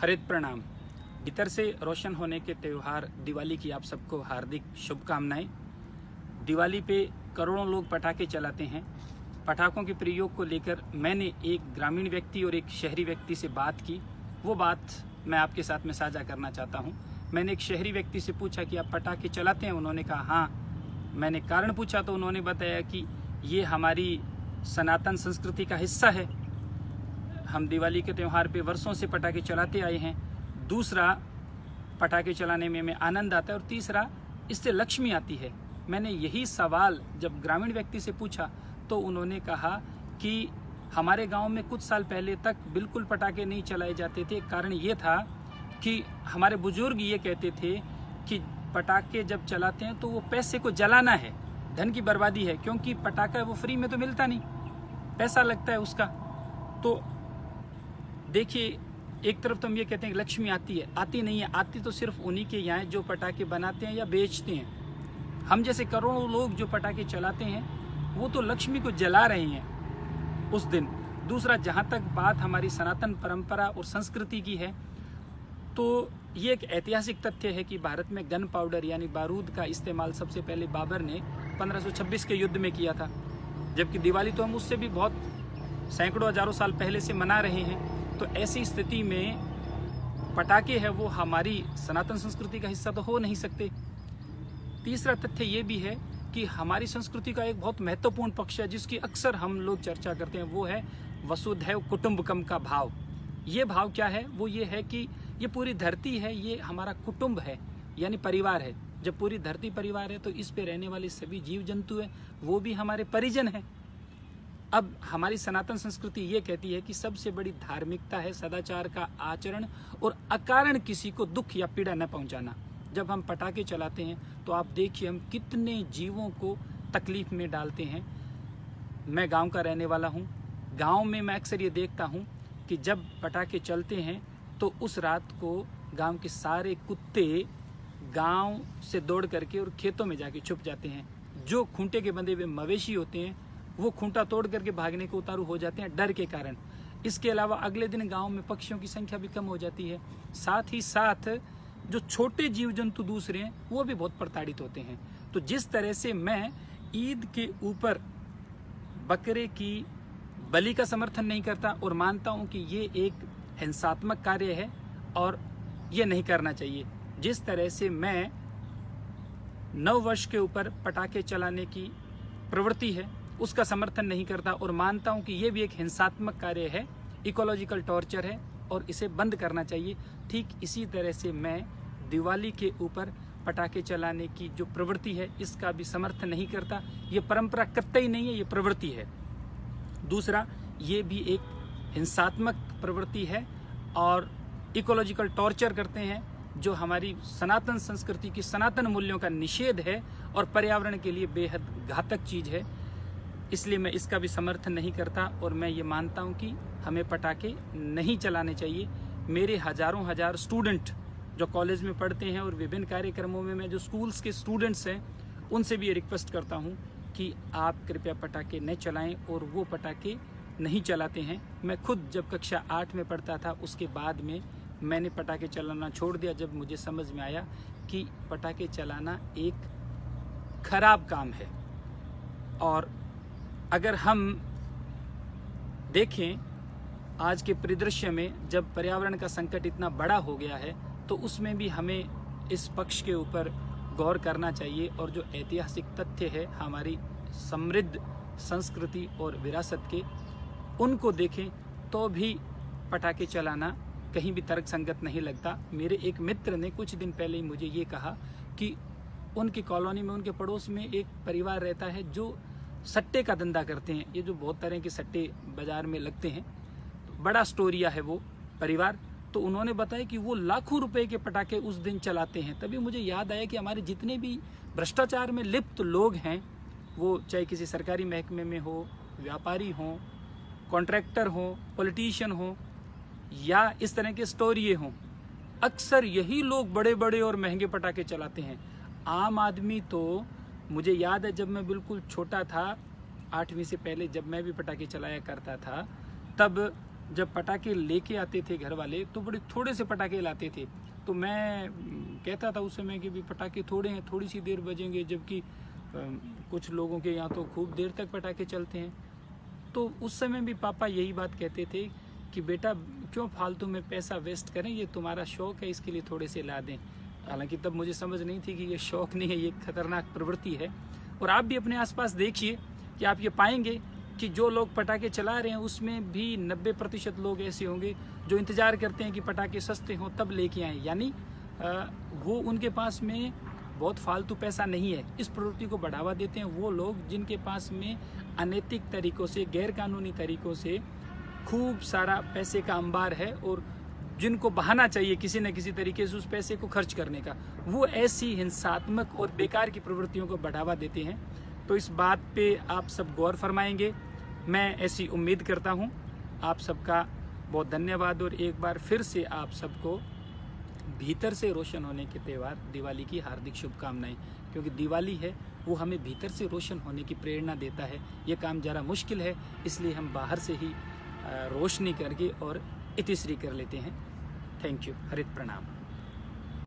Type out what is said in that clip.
हरित प्रणाम। भीतर से रोशन होने के त्यौहार दिवाली की आप सबको हार्दिक शुभकामनाएं। दिवाली पे करोड़ों लोग पटाखे चलाते हैं। पटाखों के प्रयोग को लेकर मैंने एक ग्रामीण व्यक्ति और एक शहरी व्यक्ति से बात की। वो बात मैं आपके साथ में साझा करना चाहता हूँ। मैंने एक शहरी व्यक्ति से पूछा कि आप पटाखे चलाते हैं? उन्होंने कहा हाँ। मैंने कारण पूछा तो उन्होंने बताया कि ये हमारी सनातन संस्कृति का हिस्सा है। हम दिवाली के त्यौहार पे वर्षों से पटाखे चलाते आए हैं। दूसरा, पटाखे चलाने में हमें आनंद आता है और तीसरा, इससे लक्ष्मी आती है। मैंने यही सवाल जब ग्रामीण व्यक्ति से पूछा तो उन्होंने कहा कि हमारे गांव में कुछ साल पहले तक बिल्कुल पटाखे नहीं चलाए जाते थे। कारण ये था कि हमारे बुजुर्ग ये कहते थे कि पटाखे जब चलाते हैं तो वो पैसे को जलाना है, धन की बर्बादी है, क्योंकि पटाखा वो फ्री में तो मिलता नहीं, पैसा लगता है उसका। तो देखिए, एक तरफ तो हम ये कहते हैं कि लक्ष्मी आती है, आती नहीं है। आती तो सिर्फ उन्हीं के यहाँ जो पटाखे बनाते हैं या बेचते हैं। हम जैसे करोड़ों लोग जो पटाखे चलाते हैं वो तो लक्ष्मी को जला रहे हैं उस दिन। दूसरा, जहाँ तक बात हमारी सनातन परंपरा और संस्कृति की है तो ये एक ऐतिहासिक तथ्य है कि भारत में गन पाउडर यानी बारूद का इस्तेमाल सबसे पहले बाबर ने 1526 के युद्ध में किया था। जबकि दिवाली तो हम उससे भी बहुत सैकड़ों हजारों साल पहले से मना रहे हैं। तो ऐसी स्थिति में पटाखे है वो हमारी सनातन संस्कृति का हिस्सा तो हो नहीं सकते। तीसरा तथ्य ये भी है कि हमारी संस्कृति का एक बहुत महत्वपूर्ण पक्ष है जिसकी अक्सर हम लोग चर्चा करते हैं, वो है वसुधैव कुटुंबकम का भाव। ये भाव क्या है? वो ये है कि ये पूरी धरती है, ये हमारा कुटुंब है, यानी परिवार है। जब पूरी धरती परिवार है तो इस पे रहने वाले सभी जीव जंतु हैं, वो भी हमारे परिजन हैं। अब हमारी सनातन संस्कृति ये कहती है कि सबसे बड़ी धार्मिकता है सदाचार का आचरण और अकारण किसी को दुख या पीड़ा न पहुंचाना। जब हम पटाखे चलाते हैं तो आप देखिए हम कितने जीवों को तकलीफ में डालते हैं। मैं गांव का रहने वाला हूं। गांव में मैं अक्सर ये देखता हूं कि जब पटाखे चलते हैं तो उस रात को गांव के सारे कुत्ते गांव से दौड़ करके और खेतों में जाके छुप जाते हैं। जो खूंटे के बंधे हुए मवेशी होते हैं वो खूंटा तोड़ करके भागने को उतारू हो जाते हैं डर के कारण। इसके अलावा अगले दिन गांव में पक्षियों की संख्या भी कम हो जाती है। साथ ही साथ जो छोटे जीव जंतु दूसरे हैं वो भी बहुत प्रताड़ित होते हैं। तो जिस तरह से मैं ईद के ऊपर बकरे की बलि का समर्थन नहीं करता और मानता हूं कि ये एक हिंसात्मक कार्य है और ये नहीं करना चाहिए, जिस तरह से मैं नव वर्ष के ऊपर पटाखे चलाने की प्रवृत्ति है उसका समर्थन नहीं करता और मानता हूं कि ये भी एक हिंसात्मक कार्य है, इकोलॉजिकल टॉर्चर है और इसे बंद करना चाहिए। ठीक इसी तरह से मैं दिवाली के ऊपर पटाखे चलाने की जो प्रवृत्ति है इसका भी समर्थन नहीं करता। ये परंपरा कतई नहीं है, ये प्रवृत्ति है। दूसरा, ये भी एक हिंसात्मक प्रवृत्ति है और इकोलॉजिकल टॉर्चर करते हैं, जो हमारी सनातन संस्कृति की सनातन मूल्यों का निषेध है और पर्यावरण के लिए बेहद घातक चीज है। इसलिए मैं इसका भी समर्थन नहीं करता और मैं ये मानता हूँ कि हमें पटाखे नहीं चलाने चाहिए। मेरे हजार स्टूडेंट जो कॉलेज में पढ़ते हैं और विभिन्न कार्यक्रमों में मैं जो स्कूल्स के स्टूडेंट्स हैं उनसे भी ये रिक्वेस्ट करता हूँ कि आप कृपया पटाखे न चलाएं और वो पटाखे नहीं चलाते हैं। मैं खुद जब कक्षा 8 में पढ़ता था उसके बाद में मैंने पटाखे चलाना छोड़ दिया, जब मुझे समझ में आया कि पटाखे चलाना एक खराब काम है। और अगर हम देखें आज के परिदृश्य में जब पर्यावरण का संकट इतना बड़ा हो गया है तो उसमें भी हमें इस पक्ष के ऊपर गौर करना चाहिए और जो ऐतिहासिक तथ्य है हमारी समृद्ध संस्कृति और विरासत के, उनको देखें तो भी पटाखे चलाना कहीं भी तर्कसंगत नहीं लगता। मेरे एक मित्र ने कुछ दिन पहले ही मुझे ये कहा कि उनकी कॉलोनी में उनके पड़ोस में एक परिवार रहता है जो सट्टे का धंधा करते हैं। ये जो बहुत तरह के सट्टे बाजार में लगते हैं, तो बड़ा स्टोरिया है वो परिवार। तो उन्होंने बताया कि वो लाखों रुपए के पटाखे उस दिन चलाते हैं। तभी मुझे याद आया कि हमारे जितने भी भ्रष्टाचार में लिप्त लोग हैं, वो चाहे किसी सरकारी महकमे में हो, व्यापारी हो, कॉन्ट्रैक्टर हो, पॉलिटिशियन हो या इस तरह के स्टोरिये हों, अक्सर यही लोग बड़े बड़े और महंगे पटाखे चलाते हैं। आम आदमी तो, मुझे याद है जब मैं बिल्कुल छोटा था, 8वीं से पहले जब मैं भी पटाखे चलाया करता था, तब जब पटाखे लेके आते थे घर वाले तो बड़े थोड़े से पटाखे लाते थे। तो मैं कहता था उस समय कि भी पटाखे थोड़े हैं, थोड़ी सी देर बजेंगे, जबकि कुछ लोगों के यहाँ तो खूब देर तक पटाखे चलते हैं। तो उस समय भी पापा यही बात कहते थे कि बेटा क्यों फालतू में पैसा वेस्ट करें, ये तुम्हारा शौक है, इसके लिए थोड़े से ला दें। हालांकि तब मुझे समझ नहीं थी कि ये शौक नहीं है, ये खतरनाक प्रवृत्ति है। और आप भी अपने आसपास देखिए कि आप ये पाएंगे कि जो लोग पटाखे चला रहे हैं उसमें भी 90% लोग ऐसे होंगे जो इंतज़ार करते हैं कि पटाखे सस्ते हों तब लेके आएँ, यानी वो उनके पास में बहुत फालतू पैसा नहीं है। इस प्रवृत्ति को बढ़ावा देते हैं वो लोग जिनके पास में अनैतिक तरीकों से, गैर कानूनी तरीकों से खूब सारा पैसे का अंबार है और जिनको बहाना चाहिए किसी न किसी तरीके से उस पैसे को खर्च करने का, वो ऐसी हिंसात्मक और बेकार की प्रवृत्तियों को बढ़ावा देते हैं। तो इस बात पे आप सब गौर फरमाएंगे, मैं ऐसी उम्मीद करता हूँ। आप सबका बहुत धन्यवाद और एक बार फिर से आप सबको भीतर से रोशन होने के त्यौहार दिवाली की हार्दिक शुभकामनाएं। क्योंकि दिवाली है वो हमें भीतर से रोशन होने की प्रेरणा देता है। ये काम ज़रा मुश्किल है, इसलिए हम बाहर से ही रोशनी करके और इतिश्री कर लेते हैं। Thank you. हरित प्रणाम।